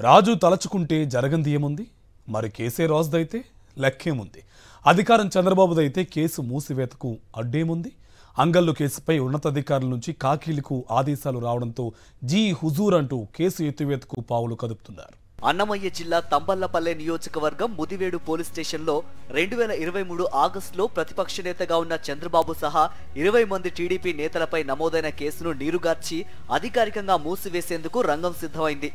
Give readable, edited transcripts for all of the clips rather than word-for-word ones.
రాజు తలచుకుంటే జరగంది ఏముంది? మరి కేసే రాజుదైతే లెక్కేముంది? అధికారం చంద్రబాబుదైతే కేసు మూసివేతకు అడ్డేముంది? అంగల్లు కేసుపై ఉన్నతాధికారుల నుంచి కాకీలకు ఆదేశాలు రావడంతో జీ హుజూర్ అంటూ కేసు ఎత్తివేతకు పావులు కదుపుతున్నారు. అన్నమయ్య జిల్లా తంబళ్లపల్లె నియోజకవర్గం ముదివేడు పోలీస్ స్టేషన్లో 2023 ఆగస్టులో ప్రతిపక్ష నేతగా ఉన్న చంద్రబాబు సహా 20 మంది టీడీపీ నేతలపై నమోదైన కేసును నీరుగార్చి అధికారికంగా మూసివేసేందుకు రంగం సిద్ధమైంది.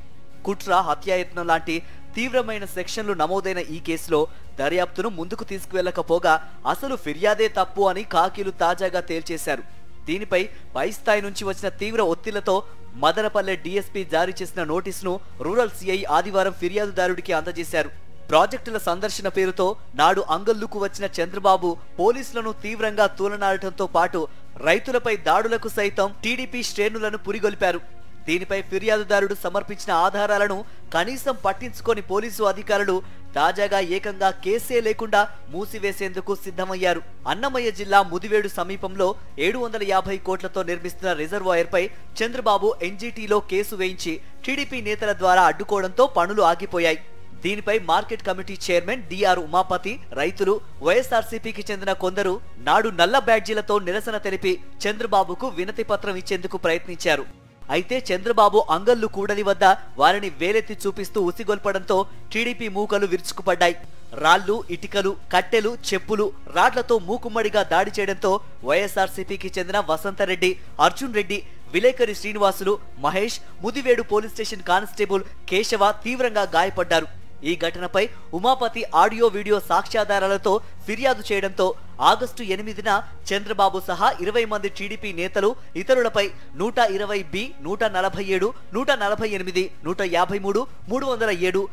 కుట్ర, హత్యాయత్నం లాంటి తీవ్రమైన సెక్షన్లు నమోదైన ఈ కేసులో దర్యాప్తును ముందుకు తీసుకువెళ్లకపోగా అసలు ఫిర్యాదే తప్పు అని కాకీలు తాజాగా తేల్చేశారు. దీనిపై పై స్థాయి నుంచి వచ్చిన తీవ్ర ఒత్తిళ్లతో మదనపల్లె డీఎస్పీ జారీ చేసిన నోటీసును రూరల్ సీఐ ఆదివారం ఫిర్యాదుదారుడికి అందజేశారు. ప్రాజెక్టుల సందర్శన పేరుతో నాడు అంగల్లుకు వచ్చిన చంద్రబాబు పోలీసులను తీవ్రంగా తూలనాడటంతో పాటు రైతులపై దాడులకు సైతం టీడీపీ శ్రేణులను పురిగొల్పారు. దీనిపై ఫిర్యాదుదారుడు సమర్పించిన ఆధారాలను కనీసం పట్టించుకొని పోలీసు అధికారులు తాజాగా ఏకంగా కేసే లేకుండా మూసివేసేందుకు సిద్ధమయ్యారు. అన్నమయ్య జిల్లా ముదివేడు సమీపంలో 750 కోట్లతో నిర్మిస్తున్న రిజర్వాయర్ పై చంద్రబాబు ఎన్జీటీలో కేసు వేయించి టీడీపీ నేతల ద్వారా అడ్డుకోవడంతో పనులు ఆగిపోయాయి. దీనిపై market committee chairman DR Umapathi, రైతులు, వైఎస్ఆర్సీపీకి చెందిన కొందరు నాడు నల్ల బ్యాడ్జీలతో నిరసన తెలిపి చంద్రబాబుకు వినతి పత్రం ఇచ్చేందుకు ప్రయత్నించారు. అయితే చంద్రబాబు అంగల్లు కూడలి వద్ద వారిని వేలెత్తి చూపిస్తూ ఉసిగొల్పడంతో టీడీపీ మూకలు విరుచుకుపడ్డాయి. రాళ్లు, ఇటుకలు, కట్టెలు, చెప్పులు, రాడ్లతో మూకుమ్మడిగా దాడి చేయడంతో వైఎస్ఆర్సీపీకి చెందిన వసంతరెడ్డి, అర్జున్ రెడ్డి, విలేకరి Srinivasulu, Mahesh, Mudivedu police station constable Keshava తీవ్రంగా గాయపడ్డారు. ఈ ఘటనపై ఉమాపతి ఆడియో వీడియో సాక్ష్యాధారాలతో ఫిర్యాదు చేయడంతో ఆగస్టు 8న చంద్రబాబు సహా 20 మంది టీడీపీ నేతలు, ఇతరులపై 120B, 147, 148, 153,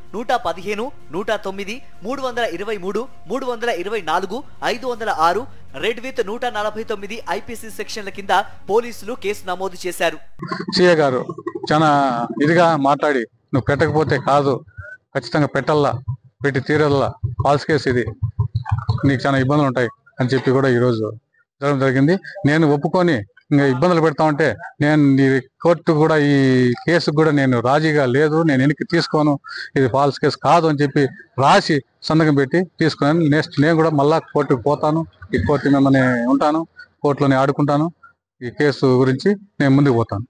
307, 115, 109, 323, 324, 506, రెడ్ విత్ 149 ఐపీసీ సెక్షన్ల కింద పోలీసులు కేసు నమోదు చేశారు. సీఏ గారు చాలా ఇదిగా మాట్లాడి, నువ్వు పెట్టకపోతే కాదు, ఖచ్చితంగా పెట్టల్లా, పెట్టి తీరల్లా, ఫాల్స్ కేసు ఇది, నీకు చాలా ఇబ్బందులు ఉంటాయి అని చెప్పి కూడా ఈరోజు జరగడం జరిగింది. నేను ఒప్పుకొని ఇంకా ఇబ్బందులు పెడతా ఉంటే నేను కోర్టు కూడా ఈ కేసు కూడా నేను రాజీగా లేదు, నేను వెనక్కి తీసుకోను, ఇది ఫాల్స్ కేసు కాదు అని చెప్పి రాసి సంతకం పెట్టి తీసుకున్నాను. నెక్స్ట్ నేను కూడా మళ్ళా కోర్టుకు పోతాను, ఈ కోర్టు మిమ్మల్ని ఉంటాను, కోర్టులోనే ఆడుకుంటాను, ఈ కేసు గురించి నేను ముందుకు పోతాను.